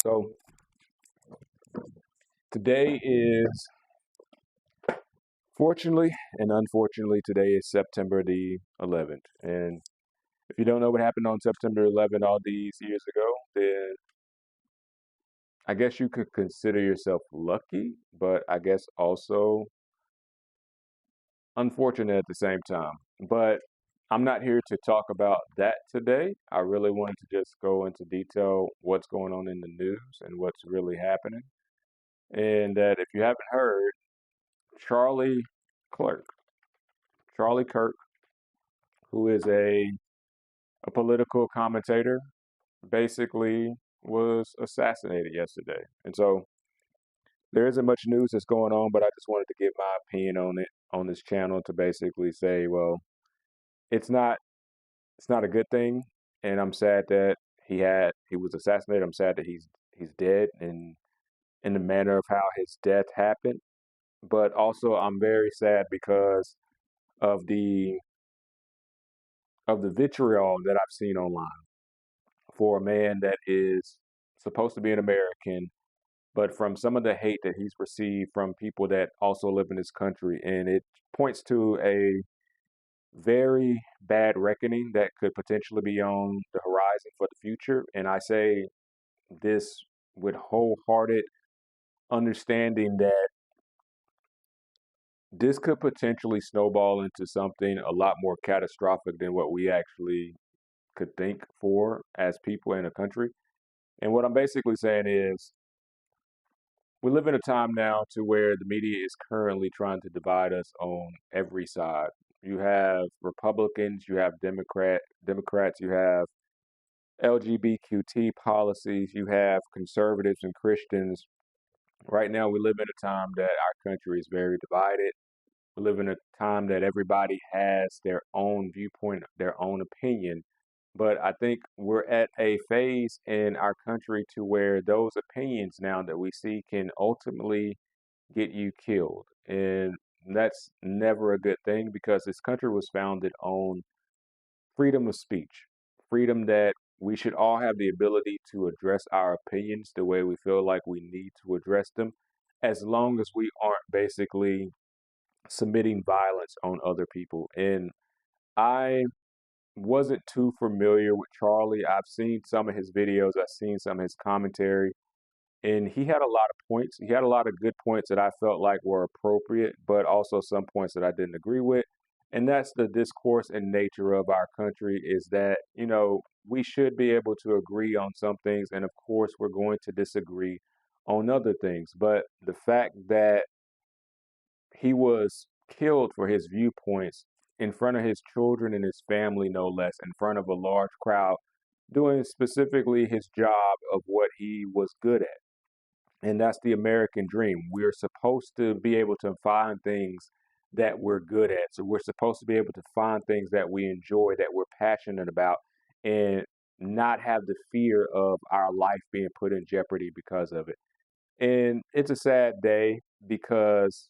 So today is, fortunately and unfortunately, today is September the 11th. And if you don't know what happened on September 11th all these years ago, then I guess you could consider yourself lucky, but I guess also unfortunate at the same time. But I'm not here to talk about that today. I really wanted to just go into detail what's going on in the news and what's really happening. And that if you haven't heard, Charlie Clerk, Charlie Kirk, who is a political commentator, basically was assassinated yesterday. And so there isn't much news that's going on, but I just wanted to give my opinion on it on this channel to basically say, well, it's not it's not a good thing, and I'm sad that he was assassinated. I'm sad that he's dead and in the manner of how his death happened. But also I'm very sad because of the vitriol that I've seen online for a man that is supposed to be an American, but from some of the hate that he's received from people that also live in this country. And it points to a very bad reckoning that could potentially be on the horizon for the future. And I say this with wholehearted understanding that this could potentially snowball into something a lot more catastrophic than what we actually could think for as people in a country. And what I'm basically saying is we live in a time now to where the media is currently trying to divide us on every side. You have Republicans, you have Democrats, you have LGBTQ policies, you have conservatives and Christians. Right now, we live in a time that our country is very divided. We live in a time that everybody has their own viewpoint, their own opinion. But I think we're at a phase in our country to where those opinions now that we see can ultimately get you killed. And that's never a good thing because this country was founded on freedom of speech, freedom that we should all have the ability to address our opinions the way we feel like we need to address them, as long as we aren't basically submitting violence on other people. And I wasn't too familiar with Charlie. I've seen some of his videos, I've seen some of his commentary, and he had a lot of points. He had a lot of good points that I felt like were appropriate, but also some points that I didn't agree with. And that's the discourse and nature of our country is that, we should be able to agree on some things. And of course, we're going to disagree on other things. But the fact that he was killed for his viewpoints in front of his children and his family, no less, in front of a large crowd, doing specifically his job of what he was good at. And that's the American dream. We're supposed to be able to find things that we're good at. So we're supposed to be able to find things that we enjoy, that we're passionate about, and not have the fear of our life being put in jeopardy because of it. And it's a sad day because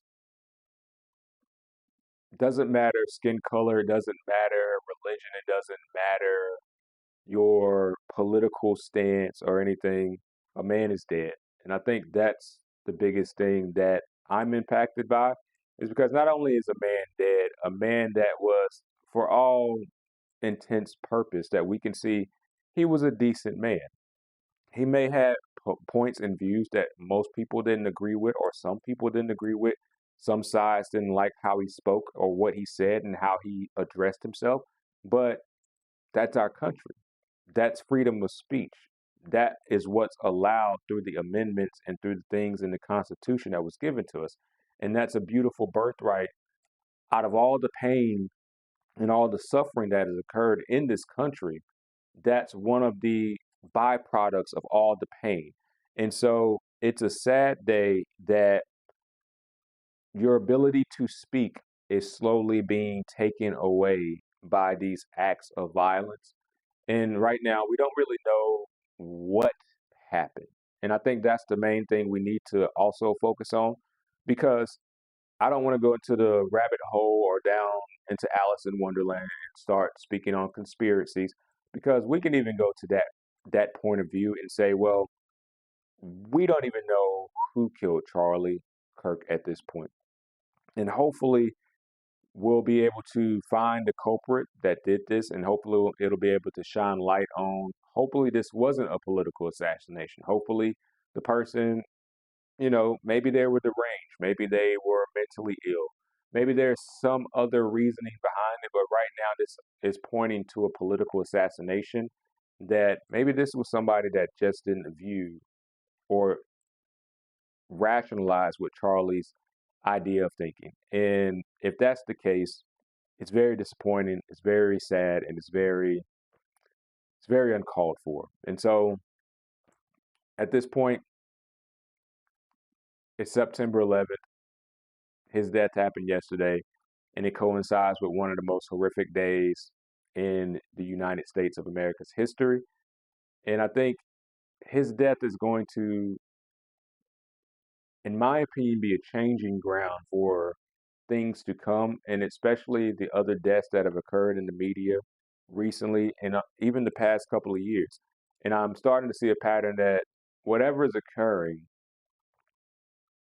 it doesn't matter skin color, it doesn't matter religion, it doesn't matter your political stance or anything. A man is dead. And I think that's the biggest thing that I'm impacted by is because not only is a man dead, a man that was, for all intents purpose, that we can see he was a decent man. He may have points and views that most people didn't agree with, or some people didn't agree with. Some sides didn't like how he spoke or what he said and how he addressed himself. But that's our country. That's freedom of speech. That is what's allowed through the amendments and through the things in the Constitution that was given to us. And that's a beautiful birthright out of all the pain and all the suffering that has occurred in this country. That's one of the byproducts of all the pain. And so it's a sad day that your ability to speak is slowly being taken away by these acts of violence. And right now, we don't really know what happened. And I think that's the main thing we need to also focus on because I don't want to go into the rabbit hole or down into Alice in Wonderland and start speaking on conspiracies because we can even go to that point of view and say, well, we don't even know who killed Charlie Kirk at this point. And hopefully we'll be able to find the culprit that did this, and hopefully it'll be able to shine light on. Hopefully, this wasn't a political assassination. Hopefully, the person, maybe they were deranged, maybe they were mentally ill, maybe there's some other reasoning behind it. But right now, this is pointing to a political assassination. That maybe this was somebody that just didn't view or rationalize with Charlie's idea of thinking. And if that's the case, it's very disappointing, it's very sad, and it's very uncalled for. And so at this point, it's September 11th. His death happened yesterday, and it coincides with one of the most horrific days in the United States of America's history. And I think his death is going to, in my opinion, be a changing ground for things to come, and especially the other deaths that have occurred in the media recently and even the past couple of years. And I'm starting to see a pattern that whatever is occurring,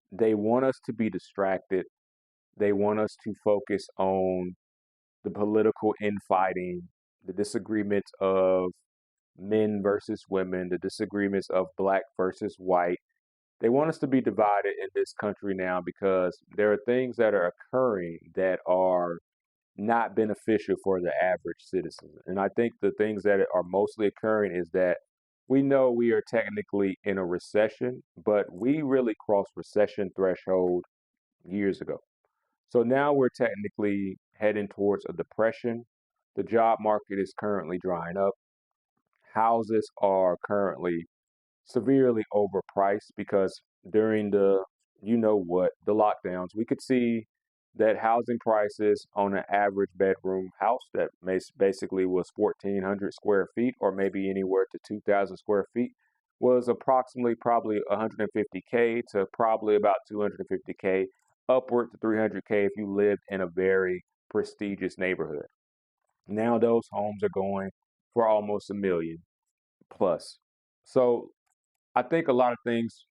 they want us to be distracted. They want us to focus on the political infighting, the disagreements of men versus women, the disagreements of black versus white. They want us to be divided in this country now because there are things that are occurring that are not beneficial for the average citizen. And I think the things that are mostly occurring is that we know we are technically in a recession, but we really crossed recession threshold years ago. So now we're technically heading towards a depression. The job market is currently drying up. Houses are currently severely overpriced because during the lockdowns, we could see that housing prices on an average bedroom house that basically was 1,400 square feet or maybe anywhere to 2,000 square feet was approximately probably 150K to probably about 250K, upward to 300K if you lived in a very prestigious neighborhood. Now those homes are going for almost a million plus. So I think a lot of things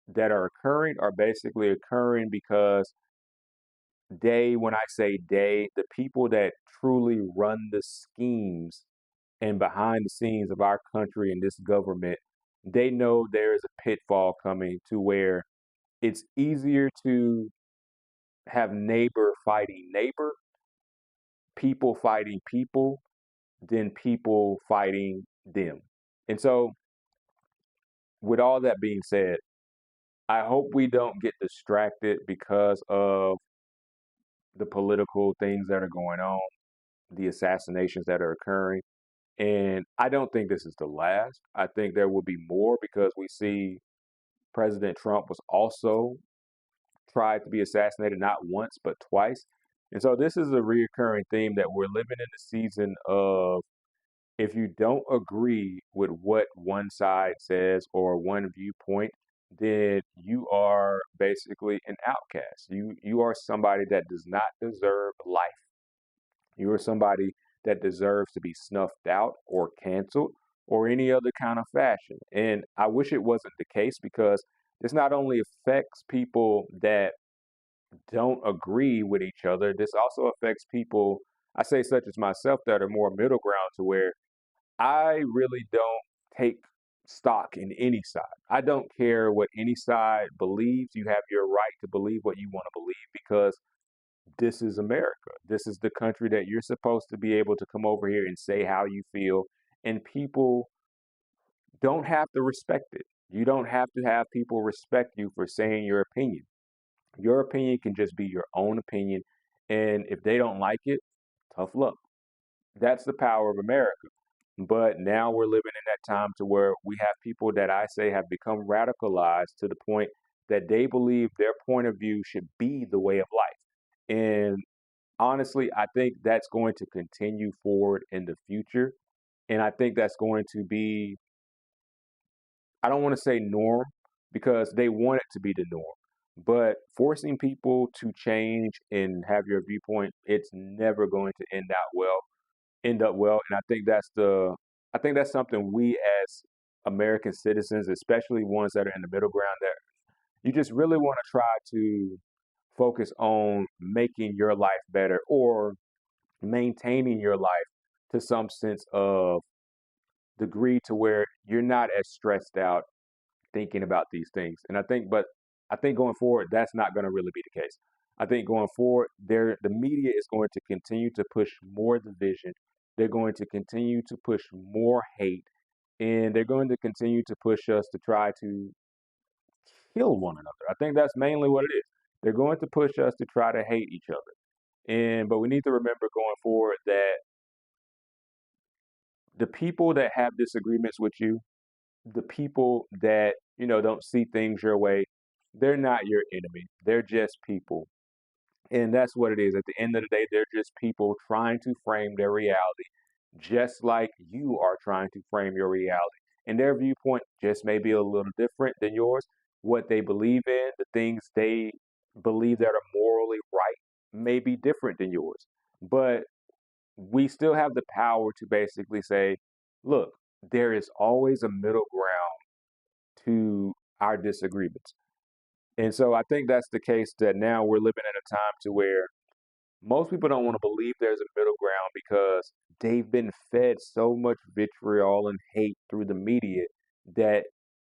that are occurring are basically occurring because when I say the people that truly run the schemes and behind the scenes of our country and this government, they know there is a pitfall coming to where it's easier to have neighbor fighting neighbor, people fighting people, than people fighting them. And so, with all that being said, I hope we don't get distracted because of the political things that are going on, the assassinations that are occurring. And I don't think this is the last. I think there will be more because we see President Trump was also tried to be assassinated not once, but twice. And so this is a reoccurring theme that we're living in the season of if you don't agree with what one side says or one viewpoint, then you are basically an outcast. You are somebody that does not deserve life. You are somebody that deserves to be snuffed out or canceled or any other kind of fashion. And I wish it wasn't the case because this not only affects people that don't agree with each other, this also affects people, I say such as myself, that are more middle ground to where I really don't take stock in any side. I don't care what any side believes. You have your right to believe what you want to believe because this is America. This is the country that you're supposed to be able to come over here and say how you feel, and people don't have to respect it. You don't have to have people respect you for saying your opinion. Your opinion can just be your own opinion, and if they don't like it, tough luck. That's the power of America. But now we're living in that time to where we have people that I say have become radicalized to the point that they believe their point of view should be the way of life. And honestly, I think that's going to continue forward in the future. And I think that's going to be, I don't want to say norm because they want it to be the norm. But forcing people to change and have your viewpoint, it's never going to end up well. And I think that's something we as American citizens, especially ones that are in the middle ground, that you just really want to try to focus on making your life better or maintaining your life to some sense of degree to where you're not as stressed out thinking about these things. But I think going forward, that's not going to really be the case. I think going forward, the media is going to continue to push more division. They're going to continue to push more hate, and they're going to continue to push us to try to kill one another. I think that's mainly what it is. They're going to push us to try to hate each other. But we need to remember going forward that the people that have disagreements with you, the people that, don't see things your way, they're not your enemy. They're just people. And that's what it is. At the end of the day, they're just people trying to frame their reality, just like you are trying to frame your reality. And their viewpoint just may be a little different than yours. What they believe in, the things they believe that are morally right, may be different than yours. But we still have the power to basically say, look, there is always a middle ground to our disagreements. And so I think that's the case that now we're living in a time to where most people don't want to believe there's a middle ground because they've been fed so much vitriol and hate through the media that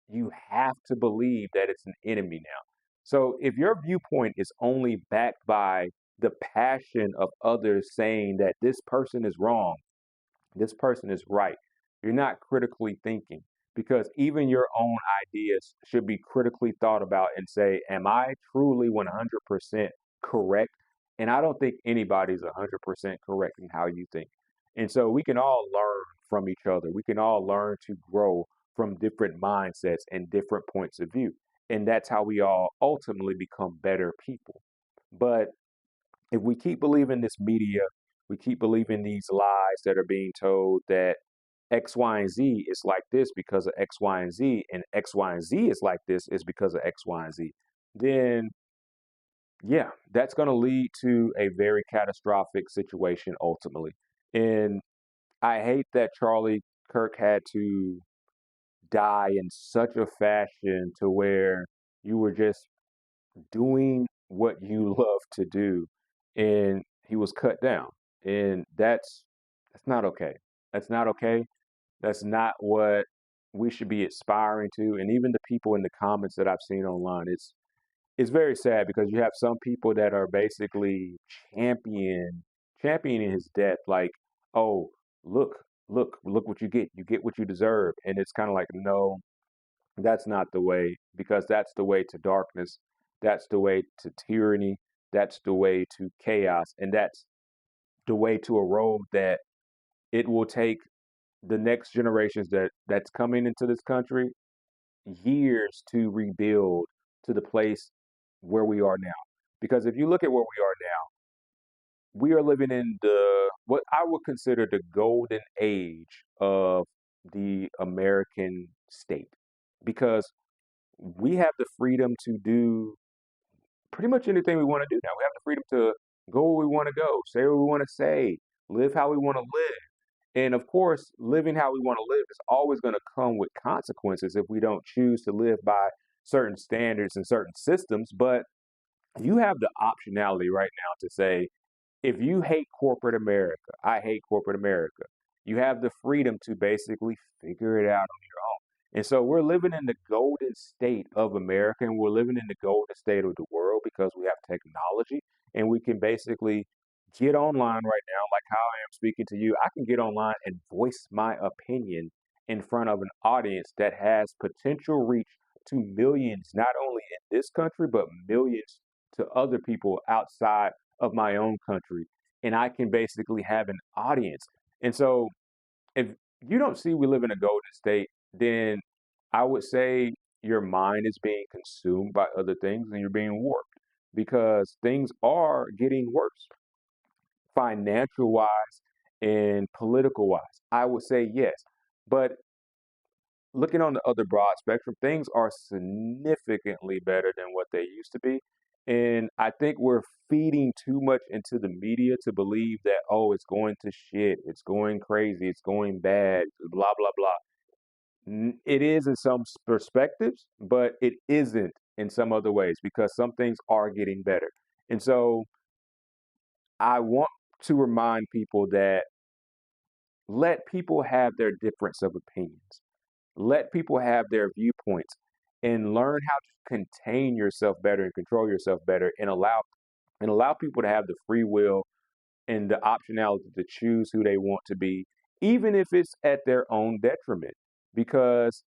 you have to believe that it's an enemy now. So if your viewpoint is only backed by the passion of others saying that this person is wrong, this person is right. You're not critically thinking because even your own ideas should be critically thought about and say, am I truly 100% correct? And I don't think anybody's 100% correct in how you think. And so we can all learn from each other. We can all learn to grow from different mindsets and different points of view. And that's how we all ultimately become better people. But if we keep believing this media, we keep believing these lies that are being told that X, Y, and Z is like this because of X, Y, and Z, and X, Y, and Z is like this is because of X, Y, and Z, then yeah, that's going to lead to a very catastrophic situation ultimately. And I hate that Charlie Kirk had to die in such a fashion to where you were just doing what you love to do and he was cut down, and that's not okay. That's not okay. That's not what we should be aspiring to. And even the people in the comments that I've seen online, it's very sad because you have some people that are basically championing his death, like, oh, look, look what you get what you deserve. And it's kind of like, no, that's not the way, because that's the way to darkness. That's the way to tyranny. That's the way to chaos. And that's the way to a road that it will take the next generations that's coming into this country years to rebuild to the place where we are now. Because if you look at where we are now, we are living in the what I would consider the golden age of the American state. Because we have the freedom to do pretty much anything we want to do now. We have the freedom to go where we want to go, say what we want to say, live how we want to live. And of course, living how we want to live is always going to come with consequences if we don't choose to live by certain standards and certain systems. But you have the optionality right now to say, if you hate corporate America, I hate corporate America. You have the freedom to basically figure it out on your own. And so we're living in the golden state of America, and we're living in the golden state of the world because we have technology and we can basically get online right now, like how I am speaking to you. I can get online and voice my opinion in front of an audience that has potential reach to millions, not only in this country, but millions to other people outside of my own country, and I can basically have an audience. And so if you don't see we live in a golden state, then I would say your mind is being consumed by other things and you're being warped because things are getting worse, financial wise and political wise. I would say yes. But looking on the other broad spectrum, things are significantly better than what they used to be. And I think we're feeding too much into the media to believe that, oh, it's going to shit, it's going crazy, it's going bad, blah, blah, blah. It is in some perspectives, but it isn't in some other ways because some things are getting better. And so I want to remind people that let people have their difference of opinions. Let people have their viewpoints and learn how to contain yourself better and control yourself better and allow people to have the free will and the optionality to choose who they want to be, even if it's at their own detriment, because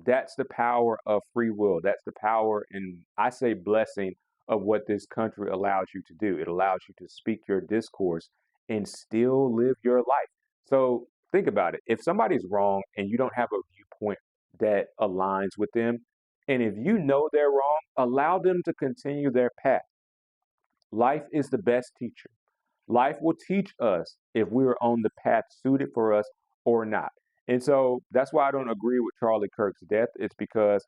that's the power of free will. That's the power, and I say blessing, of what this country allows you to do. It allows you to speak your discourse and still live your life. So think about it. If somebody's wrong and you don't have a viewpoint that aligns with them, and if you know they're wrong, allow them to continue their path. Life is the best teacher. Life will teach us if we're on the path suited for us or not. And so that's why I don't agree with Charlie Kirk's death. It's because,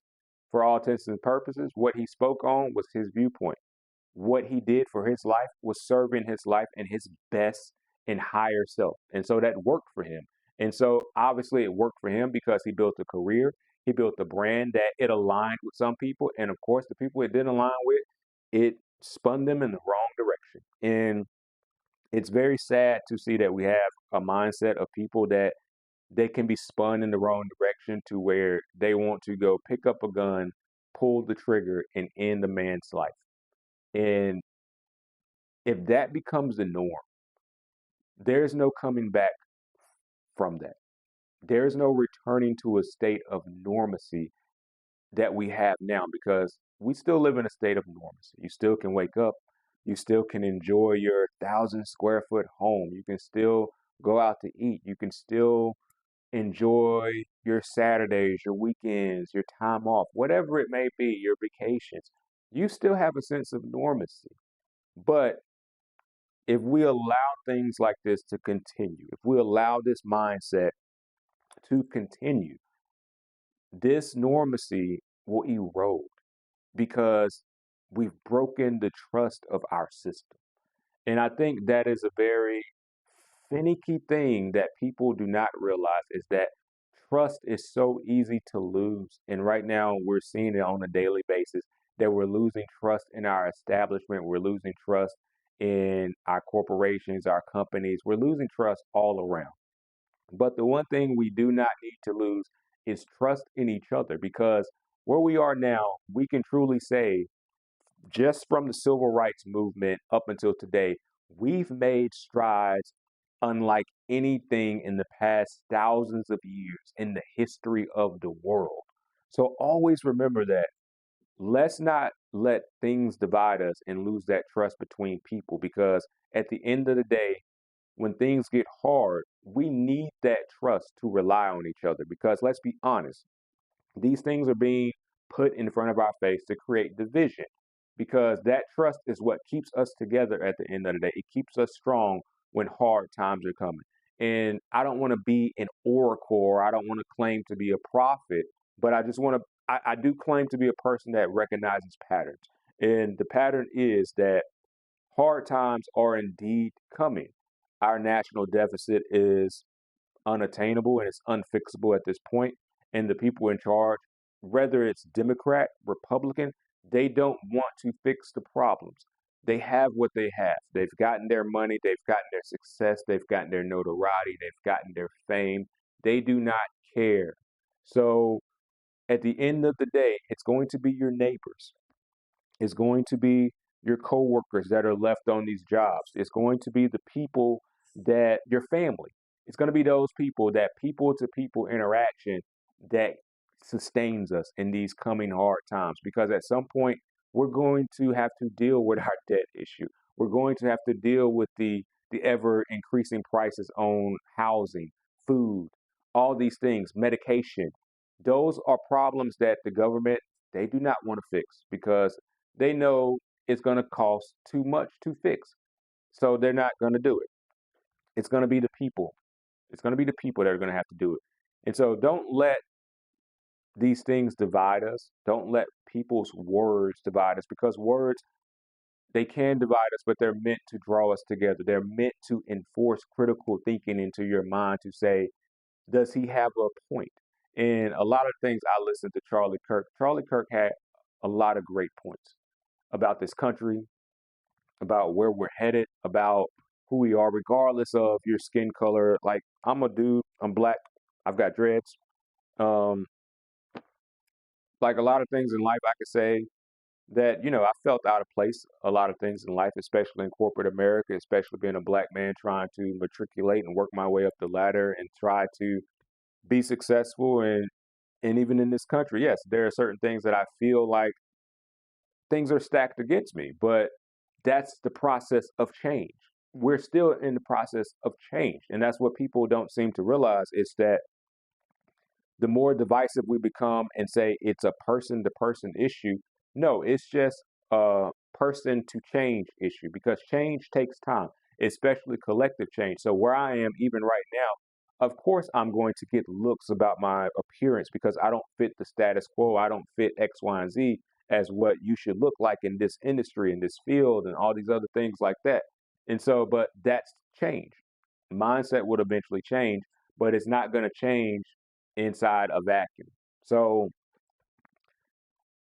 for all intents and purposes, what he spoke on was his viewpoint. What he did for his life was serving his life and his best and higher self. And so that worked for him. And so obviously it worked for him because he built a career, he built a brand that it aligned with some people. And of course, the people it didn't align with, it spun them in the wrong direction. And it's very sad to see that we have a mindset of people that they can be spun in the wrong direction to where they want to go pick up a gun, pull the trigger, and end the man's life. And if that becomes the norm, there's no coming back from that. There's no returning to a state of normacy that we have now because we still live in a state of normalcy. You still can wake up, you still can enjoy your 1,000 square foot home, you can still go out to eat, you can still enjoy your Saturdays, your weekends, your time off, whatever it may be, your vacations. You still have a sense of normacy. But if we allow things like this to continue, if we allow this mindset to continue, this normacy will erode because we've broken the trust of our system. And I think that is a very finicky thing that people do not realize is that trust is so easy to lose. And right now we're seeing it on a daily basis that we're losing trust in our establishment. We're losing trust in our corporations, our companies. We're losing trust all around. But the one thing we do not need to lose is trust in each other because where we are now, we can truly say just from the civil rights movement up until today, we've made strides unlike anything in the past thousands of years in the history of the world. So always remember that. Let's not let things divide us and lose that trust between people because at the end of the day, when things get hard, we need that trust to rely on each other because let's be honest, these things are being put in front of our face to create division because that trust is what keeps us together at the end of the day. It keeps us strong when hard times are coming. And I don't want to be an oracle or I don't want to claim to be a prophet, but I just want to, I do claim to be a person that recognizes patterns. And the pattern is that hard times are indeed coming. Our national deficit is unattainable and it's unfixable at this point. And the people in charge, whether it's Democrat, Republican, they don't want to fix the problems. They have what they have. They've gotten their money, they've gotten their success, they've gotten their notoriety, they've gotten their fame. They do not care. So at the end of the day, it's going to be your neighbors. It's going to be your coworkers that are left on these jobs. It's going to be the people that your family. It's going to be those people that people to people interaction that sustains us in these coming hard times. Because at some point, we're going to have to deal with our debt issue. We're going to have to deal with the ever increasing prices on housing, food, all these things, medication. Those are problems that the government they do not want to fix because they know it's going to cost too much to fix. So they're not going to do it. It's going to be the people. It's going to be the people that are going to have to do it. And so don't let these things divide us. Don't let people's words divide us because words, they can divide us, but they're meant to draw us together. They're meant to enforce critical thinking into your mind to say, does he have a point? And a lot of things I listened to Charlie Kirk. Charlie Kirk had a lot of great points about this country, about where we're headed, about who we are, regardless of your skin color. Like, I'm a dude, I'm black, I've got dreads. Um, like a lot of things in life, I could say that, I felt out of place a lot of things in life, especially in corporate America, especially being a black man trying to matriculate and work my way up the ladder and try to be successful. And even in this country, yes, there are certain things that I feel like things are stacked against me, but that's the process of change. We're still in the process of change. And that's what people don't seem to realize is that the more divisive we become and say it's a person to person issue, no, it's just a person to change issue because change takes time, especially collective change. So, where I am even right now, of course, I'm going to get looks about my appearance because I don't fit the status quo. I don't fit X, Y, and Z as what you should look like in this industry, in this field, and all these other things like that. And so, but that's change. Mindset would eventually change, but it's not going to change inside a vacuum. So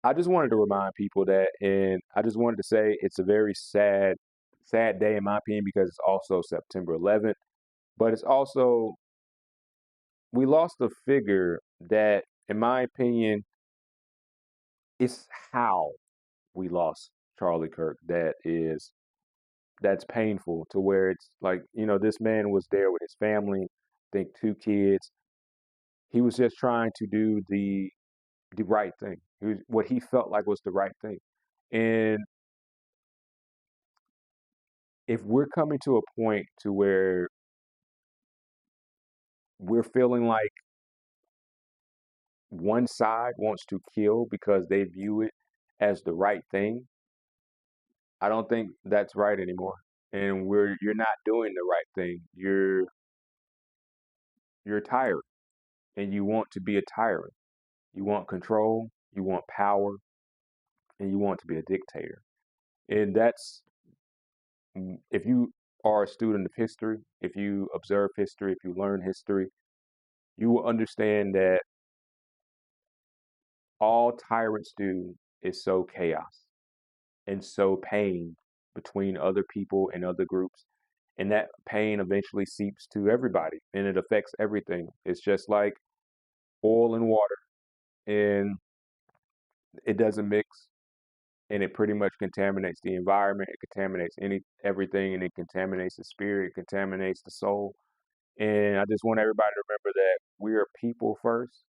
I just wanted to remind people that, and I just wanted to say it's a very sad, sad day in my opinion because it's also September 11th, but it's also, we lost a figure that, in my opinion, it's how we lost Charlie Kirk that's painful to where it's like, this man was there with his family, I think two kids. He was just trying to do the right thing. It was what he felt like was the right thing. And if we're coming to a point to where we're feeling like one side wants to kill because they view it as the right thing, I don't think that's right anymore. And you're not doing the right thing. You're tired and you want to be a tyrant. You want control, you want power, and you want to be a dictator. And that's if you are a student of history, if you observe history, if you learn history, you will understand that all tyrants do is sow chaos and sow pain between other people and other groups. And that pain eventually seeps to everybody and it affects everything. It's just like oil and water, and it doesn't mix and it pretty much contaminates the environment. It contaminates everything, and it contaminates the spirit, it contaminates the soul. And I just want everybody to remember that we are people first.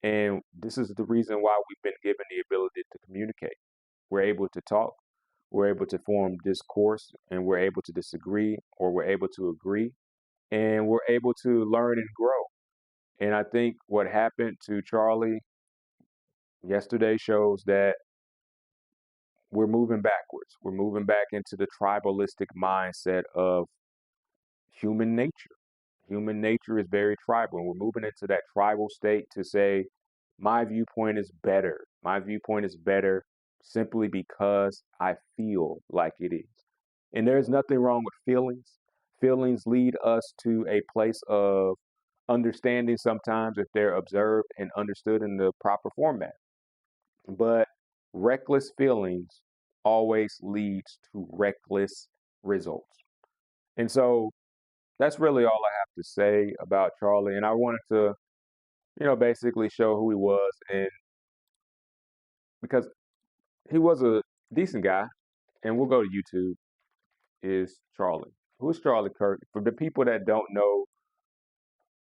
And this is the reason why we've been given the ability to communicate. We're able to talk, we're able to form discourse, and we're able to disagree or we're able to agree, and we're able to learn and grow. And I think what happened to Charlie yesterday shows that we're moving backwards. We're moving back into the tribalistic mindset of human nature. Human nature is very tribal, and we're moving into that tribal state to say, my viewpoint is better. My viewpoint is better simply because I feel like it is. And there's nothing wrong with feelings. Feelings lead us to a place of understanding sometimes if they're observed and understood in the proper format. But reckless feelings always leads to reckless results. And so that's really all I have to say about Charlie. And I wanted to, basically show who he was, and because he was a decent guy, and we'll go to YouTube, is Charlie. Who's Charlie Kirk? For the people that don't know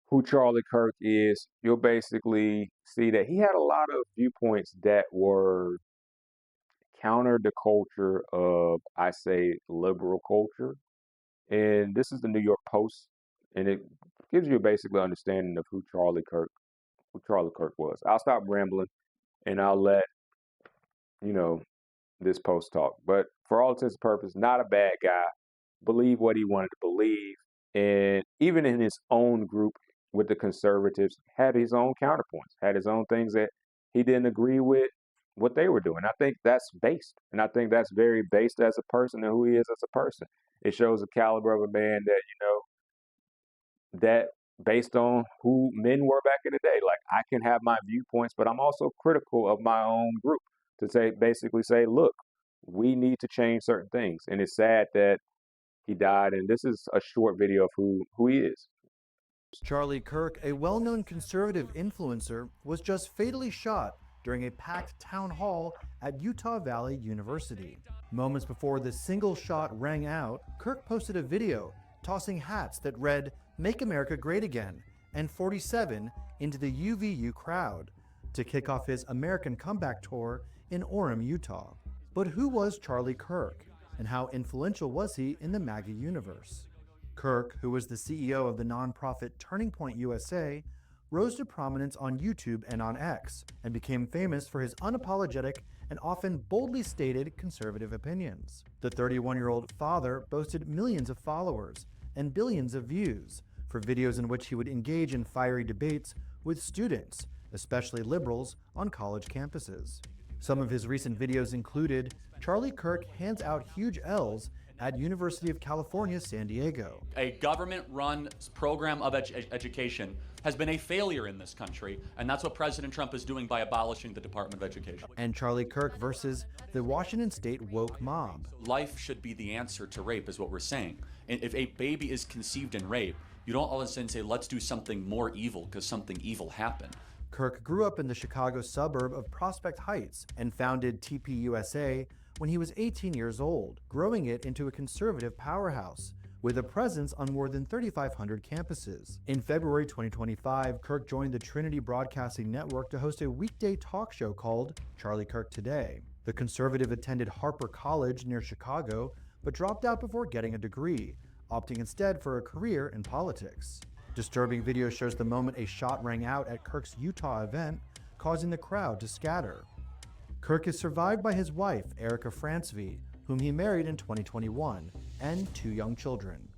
who Charlie Kirk is, you'll basically see that he had a lot of viewpoints that were counter the culture of, I say, liberal culture. And this is the New York Post, and it gives you a basically understanding of who Charlie Kirk was. I'll stop rambling and I'll let you know this post talk. But for all intents and purposes, not a bad guy. Believe what he wanted to believe, and even in his own group with the conservatives, had his own counterpoints, had his own things that he didn't agree with what they were doing. I think that's based, and I think that's very based as a person and who he is as a person. It shows the caliber of a man that that based on who men were back in the day. Like, I can have my viewpoints, but I'm also critical of my own group to say, basically say, look, we need to change certain things. And it's sad that he died. And this is a short video of who he is. Charlie Kirk, a well-known conservative influencer, was just fatally shot during a packed town hall at Utah Valley University. Moments before the single shot rang out, Kirk posted a video tossing hats that read, "Make America Great Again," and 47 into the UVU crowd to kick off his American Comeback Tour in Orem, Utah. But who was Charlie Kirk, and how influential was he in the MAGA universe? Kirk, who was the CEO of the nonprofit Turning Point USA, rose to prominence on YouTube and on X, and became famous for his unapologetic and often boldly stated conservative opinions. The 31-year-old father boasted millions of followers and billions of views for videos in which he would engage in fiery debates with students, especially liberals, on college campuses. Some of his recent videos included Charlie Kirk hands out huge L's at University of California, San Diego. A government-run program of education has been a failure in this country, and that's what President Trump is doing by abolishing the Department of Education. And Charlie Kirk versus the Washington State woke mob. Life should be the answer to rape, is what we're saying. And if a baby is conceived in rape, you don't all of a sudden say, let's do something more evil because something evil happened. Kirk grew up in the Chicago suburb of Prospect Heights and founded TPUSA when he was 18 years old, growing it into a conservative powerhouse with a presence on more than 3,500 campuses. In February 2025, Kirk joined the Trinity Broadcasting Network to host a weekday talk show called Charlie Kirk Today. The conservative attended Harper College near Chicago, but dropped out before getting a degree, opting instead for a career in politics. Disturbing video shows the moment a shot rang out at Kirk's Utah event, causing the crowd to scatter. Kirk is survived by his wife, Erica Francevy, whom he married in 2021, and 2 young children.